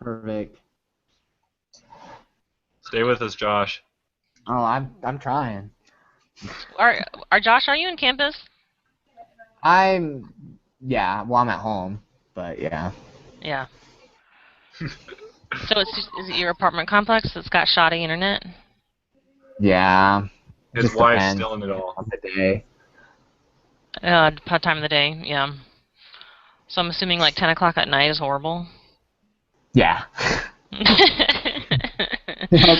Perfect. Stay with us, Josh. Oh, I'm trying. Josh, are you in campus? Yeah. Well, I'm at home, but yeah. Yeah. So is it your apartment complex that's got shoddy internet? Yeah. His Just wife's depends still in it all. on the day. Time of the day, yeah. So I'm assuming like 10 o'clock at night is horrible. Yeah. Yep.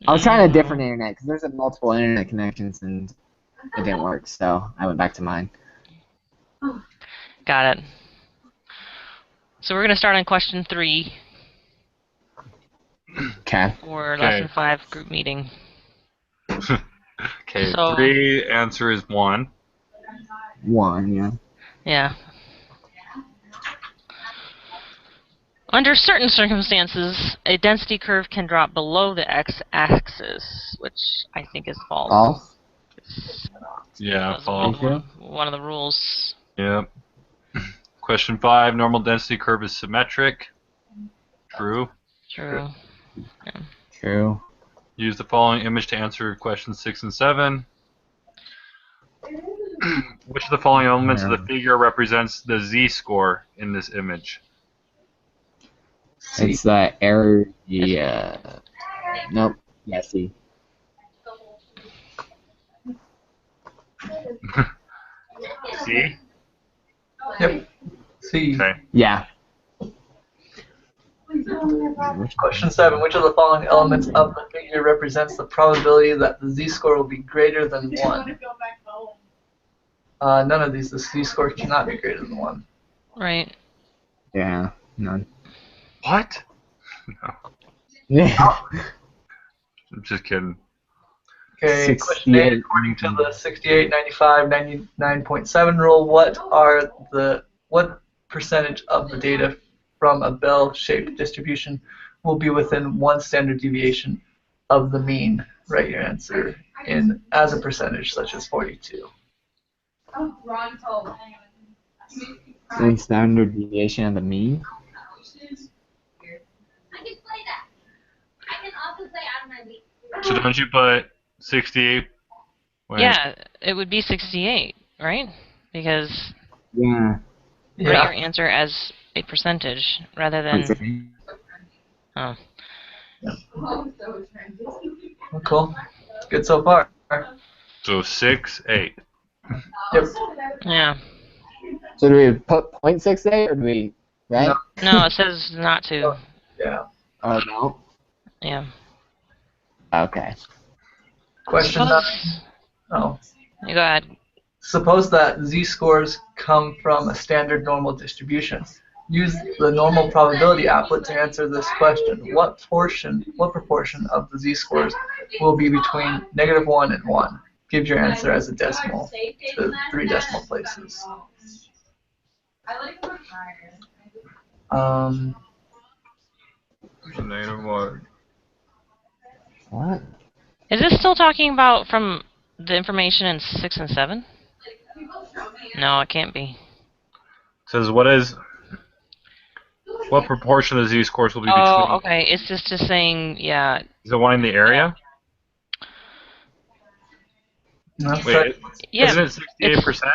I was trying a different internet because there's multiple internet connections and it didn't work, so I went back to mine. Got it. So we're going to start on question 3 Okay. for lesson 5 group meeting. Okay, So- 3 answer is 1. 1, yeah. Yeah. Under certain circumstances, a density curve can drop below the x-axis, which I think is false. False. Yeah, That's false. one of the rules. Yep. Question 5, normal density curve is symmetric. True. True. Yeah. True. Use the following image to answer questions 6 and 7. Which of the following elements of the figure represents the z-score in this image? It's the area. Nope. Yeah, C. C? Yep. C. Okay. Yeah. Question 7. Which of the following elements of the figure represents the probability that the z-score will be greater than 1? None of these. The z-score cannot be greater than 1. Right. Yeah. None. What? No. Yeah. I'm just kidding. Okay, question 8. According to the 68, 95, 99.7 rule, what percentage of the data from a bell-shaped distribution will be within 1 standard deviation of the mean? Write your answer in as a percentage, such as 42. Any standard deviation of the mean? So don't you put 68? Wait. Yeah, it would be 68, right? Because Yeah. write your answer as a percentage rather than... Oh. Cool. Good so far. So 6, 8. Yep. Yeah. So do we put 0.68 or do we, right? No, it says not to. Yeah. Oh, no? Yeah. Okay. Question 9. Oh. You go ahead. Suppose that z-scores come from a standard normal distribution. Use the normal probability applet to answer this question. What proportion of the z-scores will be between -1 and 1? Give your answer as a decimal to 3 decimal places. -1. What? Is this still talking about from the information in 6 and 7? No, it can't be. It says what proportion of z-scores will be between? Oh, okay. It's just saying, yeah. Is it wanting the area? No, Wait, Yeah. isn't it 68%?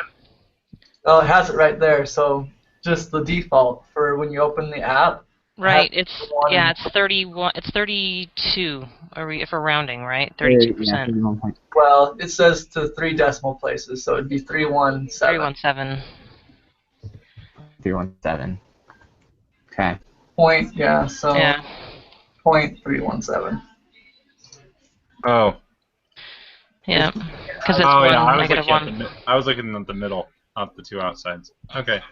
Oh, it has it right there. So just the default for when you open the app. Right. It's 31. It's 32. If we're rounding, right? 32%. Yeah, 31. Well, it says to 3 decimal places, so it'd be 317. 317. 317. Okay. Point, yeah, so Yeah. 0.317. Oh. Yeah. Because it's Oh, one, yeah, I was -1. I was looking at the middle, not the 2 outsides. Okay.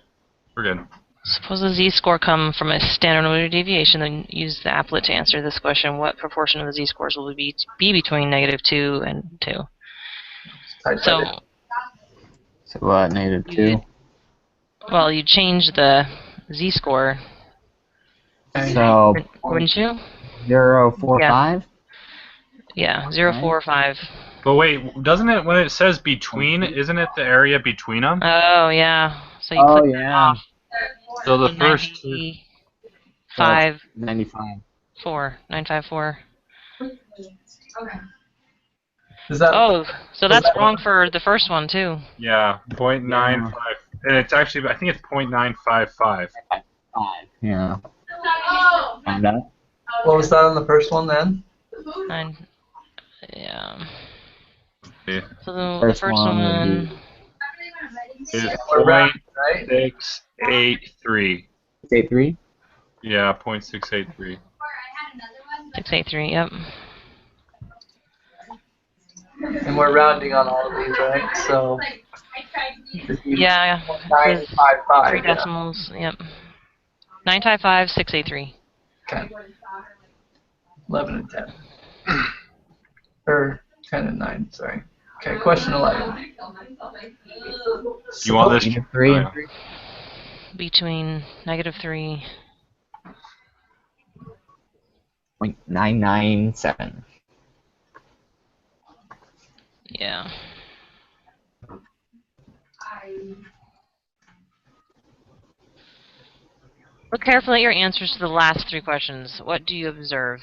We're good. Suppose the z-score come from a standard normal deviation, then use the applet to answer this question. What proportion of the z-scores will be between -2 and 2? So what, -2? Well, you change the z-score. So Wouldn't you? 0.45? Yeah, 0.45. But wait, doesn't it, when it says between, isn't it the area between them? Oh, yeah. So you click that yeah. off. So the So first 90 five 95. 4 954. Is that? Oh, so was that's that wrong for the first one too. Yeah, 0.95. And it's actually, I think it's 0.955. 5. Yeah. Found out. What was that on the first one then? 9. Yeah. Yeah. So the First first one would be one. Is We're rounding, right? 0.683. 683. Yeah, 0.683. 683. Yep. And we're rounding on all of these, right? So. Yeah. 955. 3 decimals. Yep. 955 683. Okay. 11 and 10. Or 10 and 9, sorry. Okay, question 11. You want this? Negative 3 and 3. Between -3. 0.997. Yeah. Look carefully at your answers to the last 3 questions. What do you observe?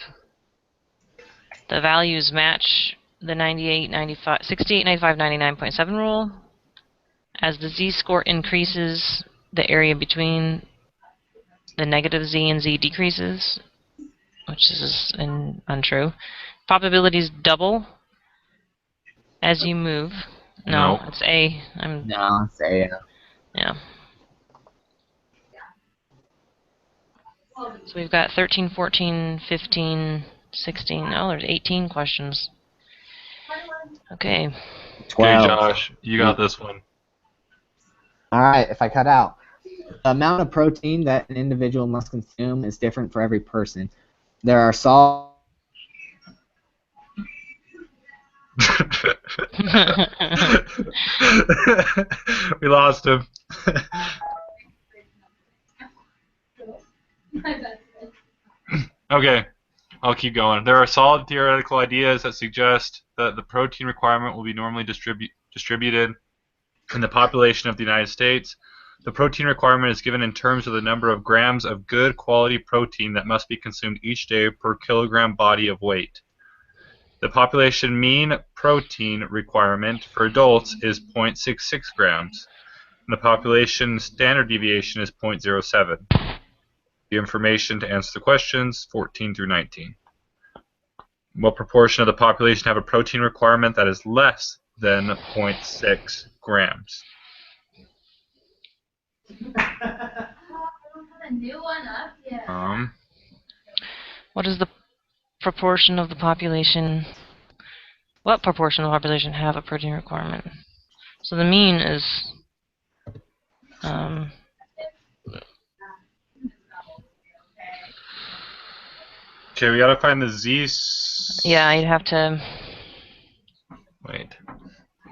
The values match the 98, 95, 68, 95, 99.7 rule. As the z-score increases, the area between the negative z and z decreases, which is untrue. Probabilities double as you move. No, it's A. No, say Yeah. So we've got 13, 14, 15, 16. Oh, there's 18 questions. Okay. 12. Okay, Josh, you got this one. All right, if I cut out. The amount of protein that an individual must consume is different for every person. There are We lost him. Okay, I'll keep going. There are solid theoretical ideas that suggest that the protein requirement will be normally distributed in the population of the United States. The protein requirement is given in terms of the number of grams of good quality protein that must be consumed each day per kilogram body of weight. The population mean protein requirement for adults is 0.66 grams, and the population standard deviation is 0.07. The information to answer the questions 14 through 19. What proportion of the population have a protein requirement that is less than 0.6 grams? What is the proportion of the population? What proportion of the population have a protein requirement? So the mean is. Okay, we gotta find the z. Yeah, you'd have to. Wait.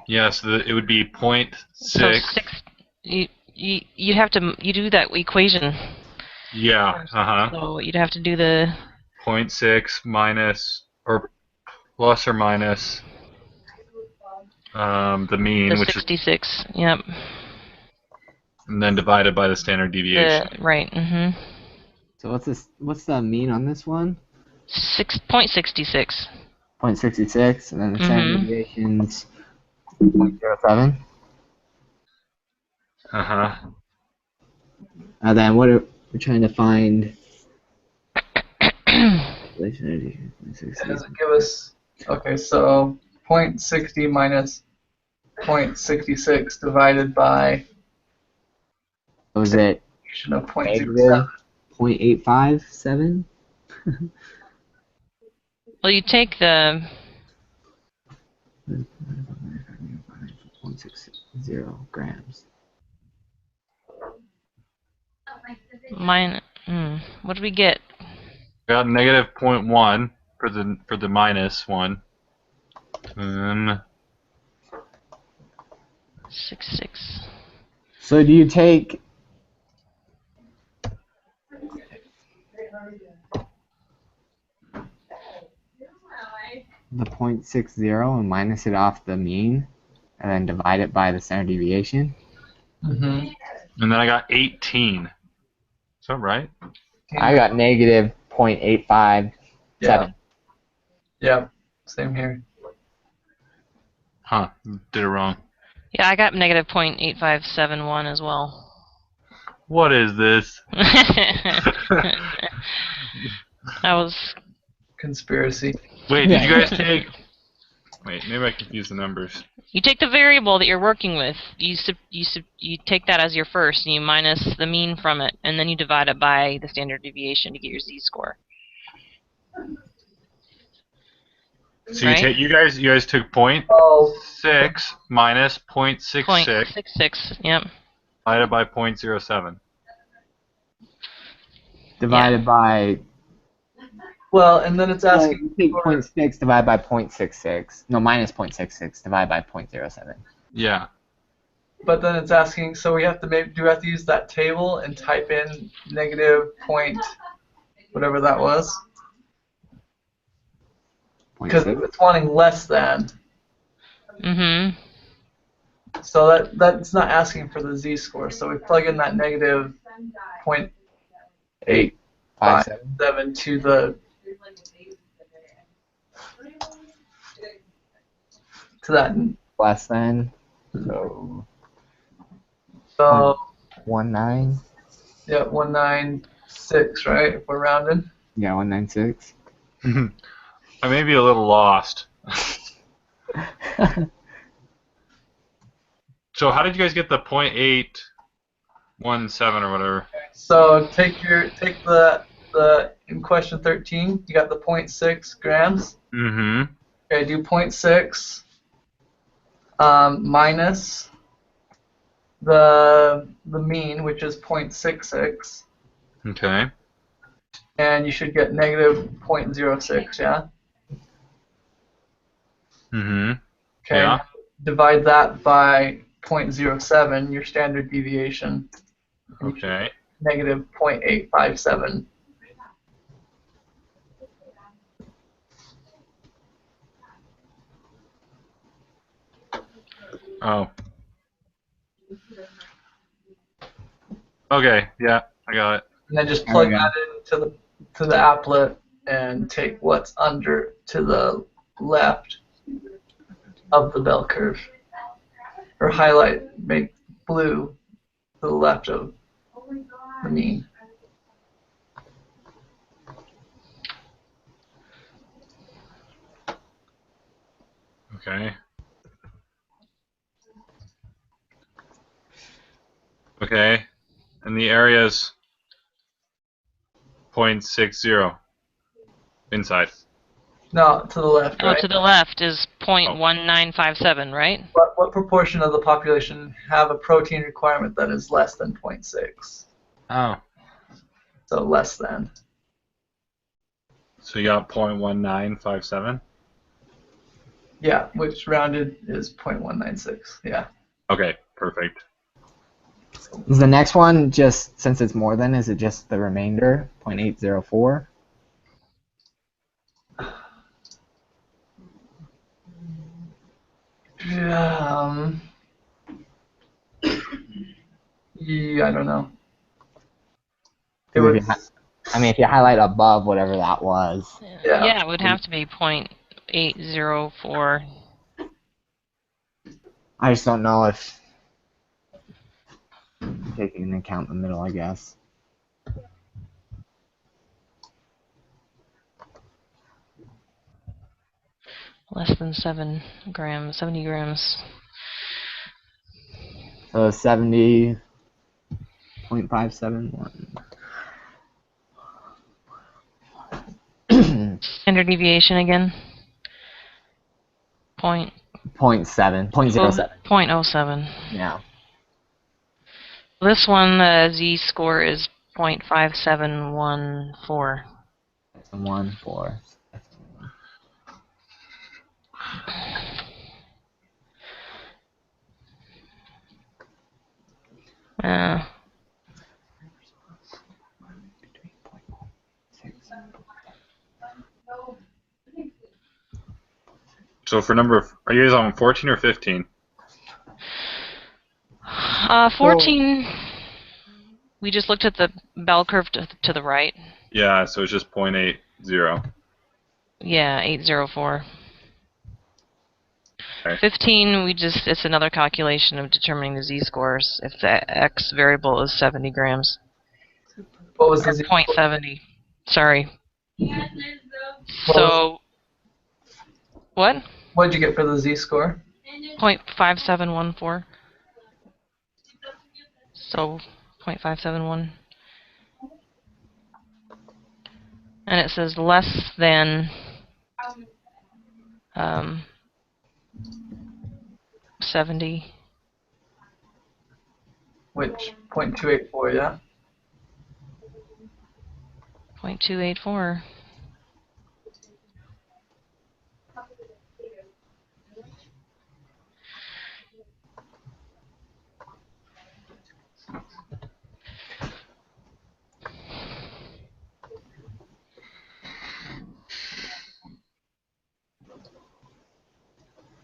Yeah, so it would be 0.6. So 6. You'd have to. You do that equation. Yeah. So you'd have to do the 0.6 minus or plus or minus the mean, the which 66. Is, yep. And then divided by the standard deviation. Right. Mm-hmm. So what's the mean on this one? 6.66. 0.66, and then the standard deviation's 0.07. And then what are we trying to find? Does it give us? Okay, so 0.60 minus 0.66 divided by. Was it of 0.857? Well, you take the 0.60 grams. what do we get? We got negative 0.1 for the minus one. 66. So do you take the 0.60 and minus it off the mean, and then divide it by the standard deviation? And then I got 18. Is that right? I got negative 0.857. Yeah, same here. Huh, did it wrong. Yeah, I got negative 0.8571 as well. What is this? That was... Conspiracy. Wait, did you guys take... Wait, maybe I confused the numbers. You take the variable that you're working with, you take that as your first, and you minus the mean from it, and then you divide it by the standard deviation to get your z-score. So Right? you guys took 0.6 minus 0.66 0.66, yep. divided by 0.07. Divided by... Well, and then it's asking take for 0.6 divided by 0.66. No, minus 0.66 divided by 0.07. Yeah. But then it's asking, so we have to do we have to use that table and type in negative point, whatever that was? Because it's wanting less than. Mm-hmm. So that's not asking for the z-score. So we plug in that negative 0.857 to that. Less than. So 19. Yeah, 196, right? If we're rounding. Yeah, 196. I may be a little lost. So how did you guys get the 0.817 or whatever? So take the in question 13, you got the 0.6 grams. Mm-hmm. Okay, do 0.6 minus the mean, which is 0.66. Okay. And you should get negative 0.06, yeah? Mm-hmm. Okay, Yeah. divide that by 0.07, your standard deviation. Okay. Negative 0.857. Oh. Okay, yeah, I got it. And then just plug that into the applet and take what's under to the left of the bell curve. Or highlight, make blue to the left of the mean. Okay. Okay. And the area's 0.60 inside. No, to the left, right? Oh, to the left is 0.1957, right? What proportion of the population have a protein requirement that is less than 0.6? Oh. So less than. So you got 0.1957? Yeah, which rounded is 0.196. Yeah. Okay, perfect. Is the next one just, since it's more than, is it just the remainder, 0.804? Yeah, I don't know. It was, if you highlight above whatever that was. Yeah, it would have to be 0.804. I just don't know if taking into account the middle, I guess. Less than 7 grams, 70 grams. So 70.571. Standard deviation again? 0.07. 0.07. Yeah. This one, the z-score is 0.5714. 14. So for are you guys on 14 or 15? 14 We just looked at the bell curve to the right. Yeah, so it's just 0.80. Yeah, 804. Okay. 15, it's another calculation of determining the z-scores if the x variable is 70 grams. What was Or the Z? 0.70. Sorry. What So, what? What did you get for the Z-score? 0.5714. So, 0.571. And it says less than 70. Which 0.284, yeah? 0.284.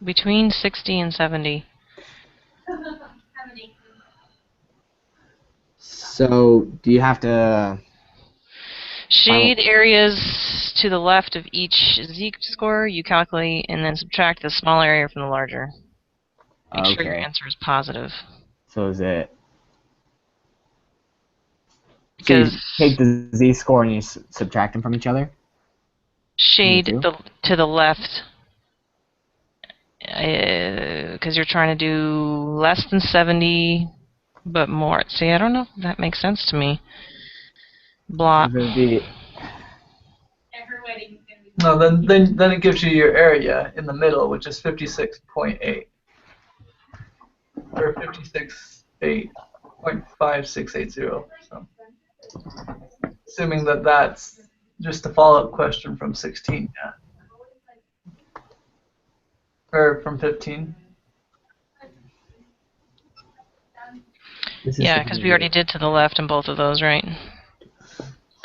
Between 60 and 70. So, do you have to... Shade areas to the left of each z-score you calculate and then subtract the small area from the larger. Make sure your answer is positive. So is it... Because so you take the z-score and you subtract them from each other? shade to the left, because you're trying to do less than 70, but more. See, I don't know if that makes sense to me. Blah. No, then it gives you your area in the middle, which is 56.8. Or 56.5680. So, assuming that that's just a follow-up question from 16, yeah. Or from 15. Yeah, because we already did to the left in both of those, right?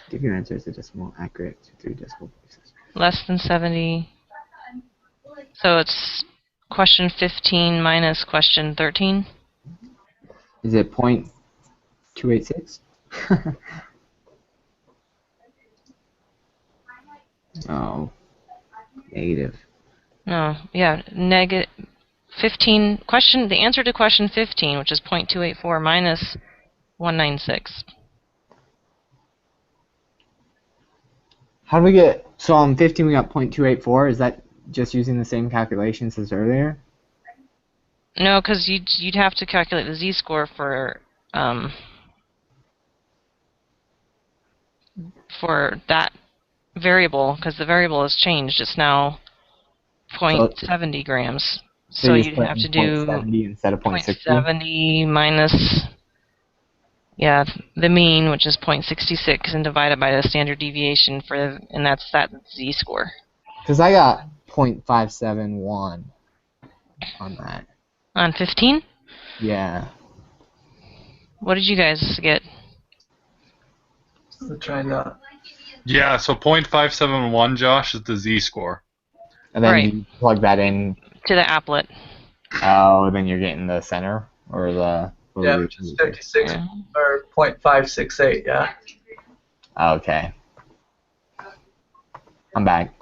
Give your answers a decimal accurate to 3 decimal places. Less than 70. So it's question 15 minus question 13. Is it 0.286? Oh, negative. No, yeah, negative 15. The answer to question 15, which is 0.284 minus 196. How do we get... So on 15 we got 0.284. Is that just using the same calculations as earlier? No, because you'd have to calculate the z-score for that variable, because the variable has changed. It's now 0.70 grams. So you'd have to do 0.70 instead of 0.60? 0.70 minus, yeah, the mean, which is 0.66, and divided by the standard deviation and that's that z-score. Because I got 0.571 on that. On 15? Yeah. What did you guys get? So trying to... Yeah, so 0.571, Josh, is the z-score. And then Right. you plug that in To the applet. Oh, then you're getting the center or the... Yeah, which is 56 or 0.568, yeah. Okay. I'm back.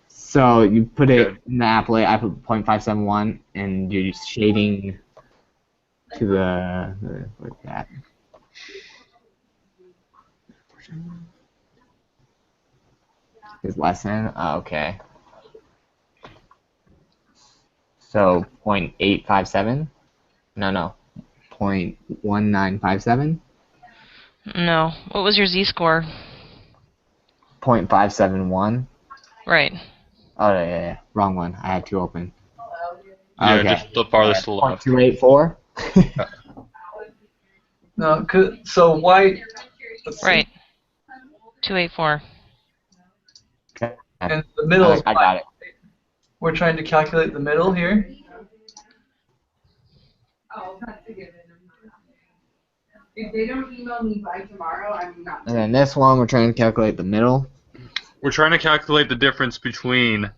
So you put it in the applet, I put 0.571, and you're shading to the what's that? Is less than? Oh, okay. So 0.857? No. 0.1957? No. What was your z-score? 0.571? Right. Oh, yeah. Wrong one. I had two open. Yeah, Okay. just the farthest to the left. 0.284? No, so why... Right. 284. Okay. And the middle is... I got it. We're trying to calculate the middle here. Oh, that's a given. If they don't email me by tomorrow, I'm not. And then this one, we're trying to calculate the middle. We're trying to calculate the difference between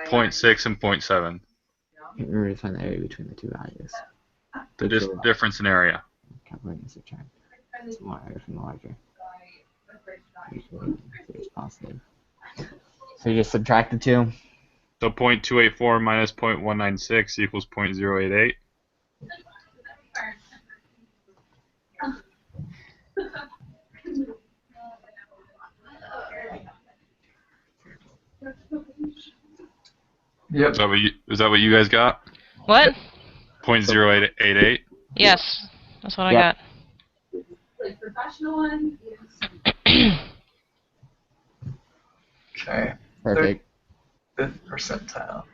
0.6 and 0.7. We're going to find the area between the two values. The difference in area. calculate and subtract. Smaller from the larger. Usually it's positive. So you just subtract the two. So 0.284 minus 0.196 equals 0.088. Yep. Is that what you guys got? What? 0.0888. Yes, that's what I Yep. got. Like professional one Okay. Perfect. 35th percentile.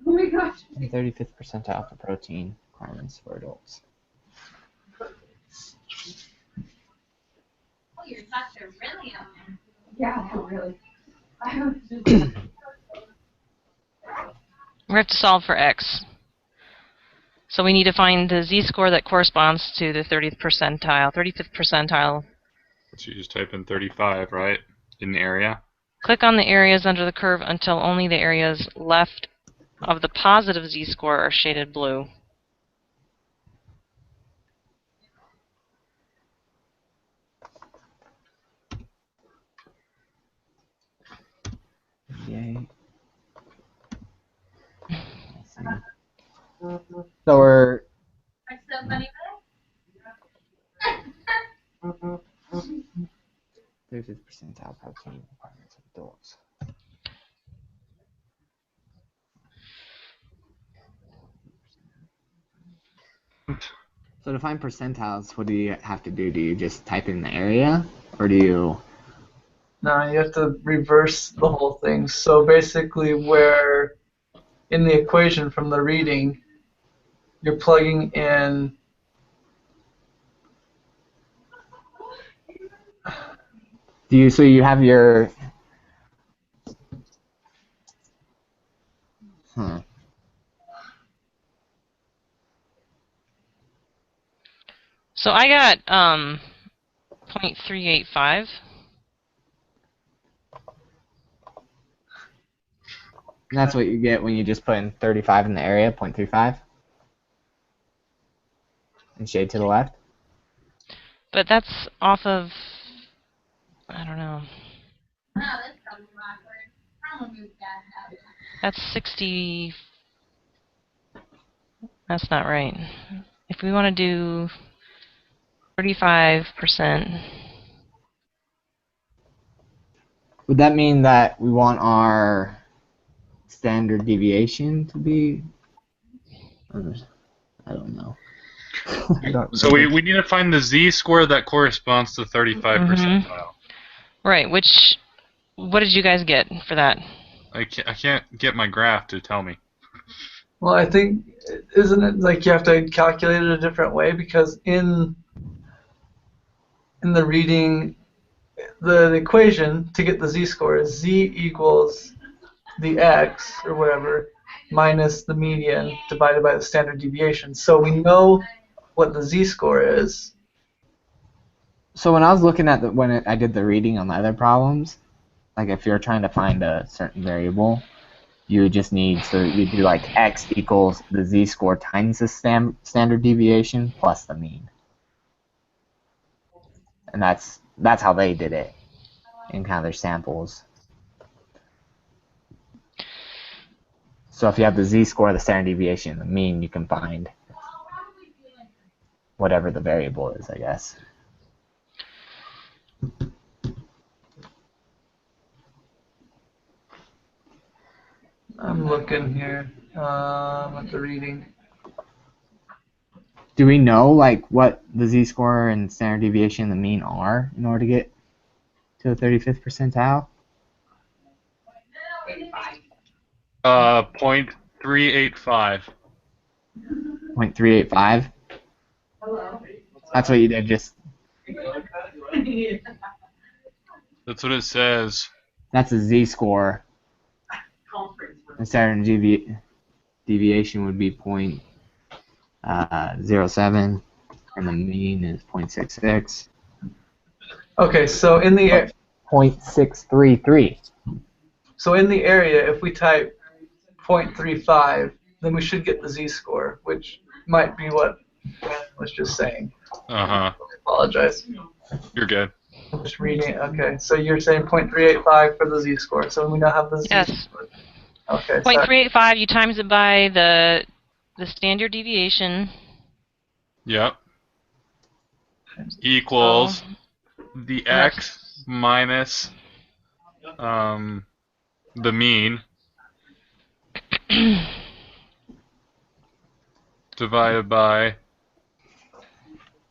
oh my gosh. 35th percentile for protein requirements for adults. Oh, your thoughts are really on. Yeah, really. I was just We have to solve for x. So we need to find the z-score that corresponds to the 30th percentile, 35th percentile. So you just type in 35, right? In the area. Click on the areas under the curve until only the areas left of the positive z-score are shaded blue. Yay. So we're 35th percentile protein requirements of adults. So to find percentiles, what do you have to do? Do you just type in the area, or do you? No, you have to reverse the whole thing. So basically, where in the equation from the reading, you're plugging in. So you have your. So I got 0.385. And that's what you get when you just put in 35 in the area, 0.35, and shade to the left. But that's off of, I don't know. That's 60. That's not right. If we want to do 35%, Would that mean that we want our standard deviation to be? I don't know. So we need to find the z-score that corresponds to 35 percentile. Right, what did you guys get for that? I can't get my graph to tell me. Well, I think, isn't it like you have to calculate it a different way? Because in the reading, the equation to get the z-score is z equals the x, or whatever, minus the median divided by the standard deviation. So we know what the z-score is. So when I was looking at I did the reading on the other problems, like if you're trying to find a certain variable, you would just need, so you do like x equals the z-score times the standard deviation plus the mean. And that's how they did it in kind of their samples. So if you have the z-score, the standard deviation, the mean, you can find whatever the variable is, I guess. I'm looking here at the reading. Do we know like what the z-score and standard deviation and the mean are in order to get to the 35th percentile? 0.385. 0.385? hello. That's what you did, just... That's what it says. That's a z-score. The standard deviation would be 0.07, and the mean is 0.66. Okay, so in the 0.633. So in the area, if we type 0.35, then we should get the z-score, which might be what was just saying. Uh-huh. I apologize. You're good. I'm just reading. Okay, so you're saying 0.385 for the z-score. So we now have the z-score. Yes. Okay. So 0.385, you times it by the standard deviation. Yep. Equals the that's- x minus the mean divided by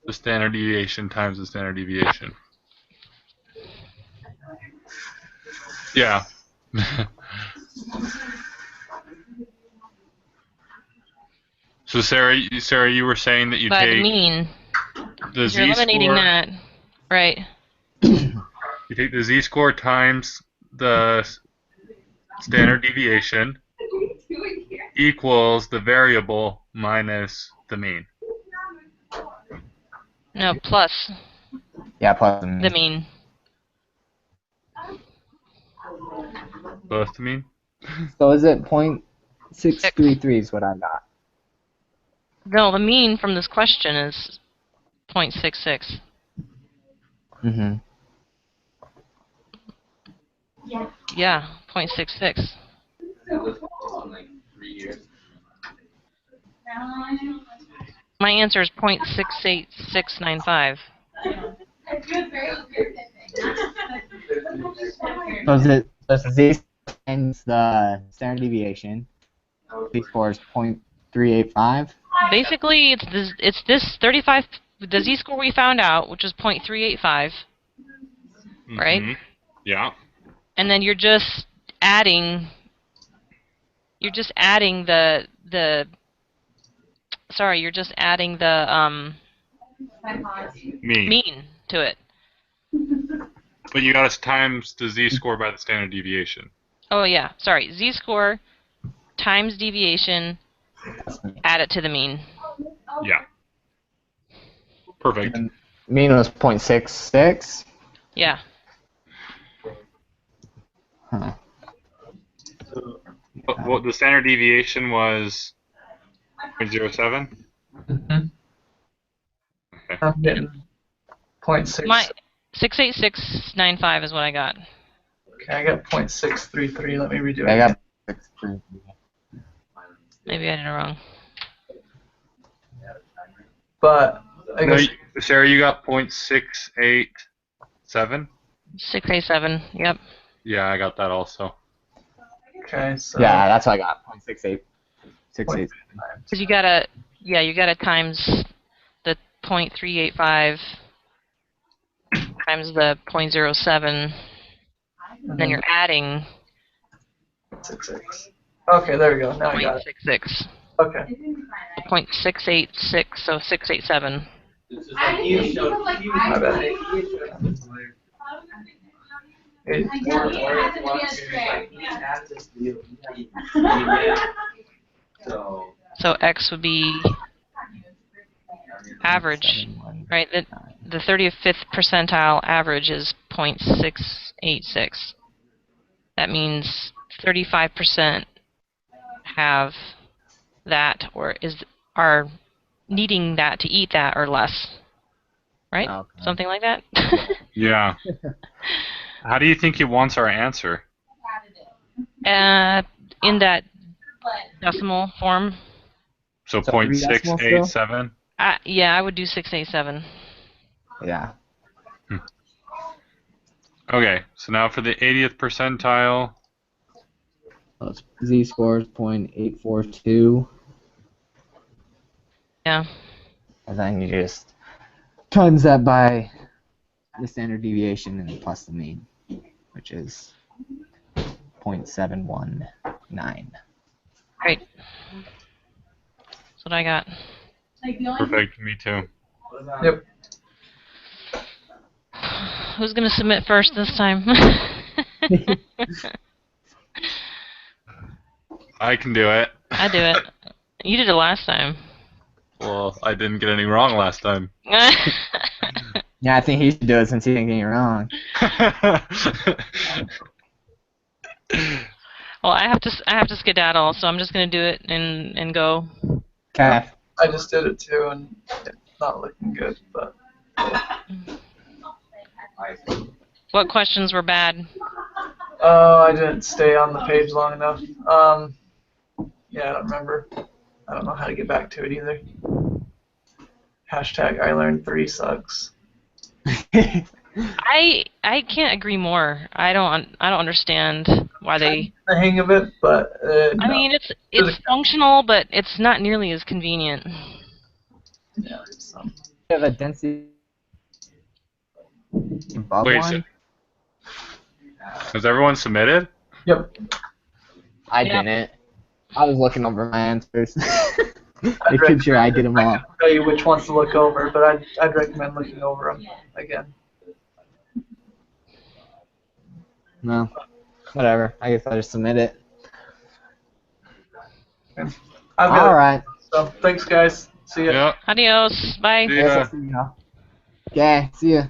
the standard deviation times the standard deviation. Yeah. So Sarah, you were saying that you by take the mean. the You're eliminating z-score. that. Right. You take the z-score times the standard deviation equals the variable minus the mean. No, plus Yeah, plus the mean. Plus the mean? So is it 0.633 is what I got. No, the mean from this question is 0.66. Mm-hmm. Yeah, 0.66. My answer is 0.68695. So is it z times the standard deviation? Z-score is 0.385. Basically, it's this 35, the z-score we found out, which is 0.385, right? Mm-hmm. Yeah. And then you're just adding the Mean. mean to it. But you got to times the z-score by the standard deviation. Oh yeah, sorry, z-score times deviation, add it to the mean. Yeah. Perfect. And mean was 0.66. Yeah. Huh. What the standard deviation was 0.07? mm-hmm. Okay. I'm getting 0.6. My 68695 is what I got. Okay, I got 0.633. Let me redo it. I got 0.633. Maybe I did it wrong. But I No, guess Sarah, you got 0.687? 687. Yep. Yeah, I got that also. okay. So Yeah, that's what I got. 0.68. 68. Because you gotta times the 0.385 times the 0.07, then you're adding 0.66. Okay, there we go. Now I got it. 0.66. Okay. 0.686, so 687. My bad. So x would be average, right? The 35th percentile average is 0.686. That means 35% have that or are needing that to eat that or less. Right? Okay. Something like that? Yeah. How do you think he wants our answer? In that decimal form. So So 3 decimals still? 0.687? Yeah, I would do 687. Yeah. Okay, so now for the 80th percentile. So z-score is 0.842. Yeah. And then you just times that by the standard deviation and plus the mean, which is 0.719. Great. That's what I got. Perfect, me too. Yep. Who's going to submit first this time? I can do it. I do it. You did it last time. Well, I didn't get any wrong last time. Yeah, I think he should do it since he didn't get it wrong. Well, I have to skedaddle, so I'm just gonna do it and go. Okay. I just did it too, and not looking good. But What questions were bad? I didn't stay on the page long enough. Yeah, I don't remember. I don't know how to get back to it either. Hashtag I learned 3 sucks. I can't agree more. I don't understand why they. The hang of it, but I no. mean, it's functional, but it's not nearly as convenient. Yeah, so. You have a density above Wait, one. has everyone submitted? Yep. I Yeah. didn't. I was looking over my answers. Making sure I did them all. I can tell you which ones to look over, but I'd recommend looking over them again. No. Whatever. I guess I'll just submit it. I've got All it. right. So thanks, guys. See ya. Yeah. Adios. Bye. See I guess ya. I'll see you now. Okay. See ya.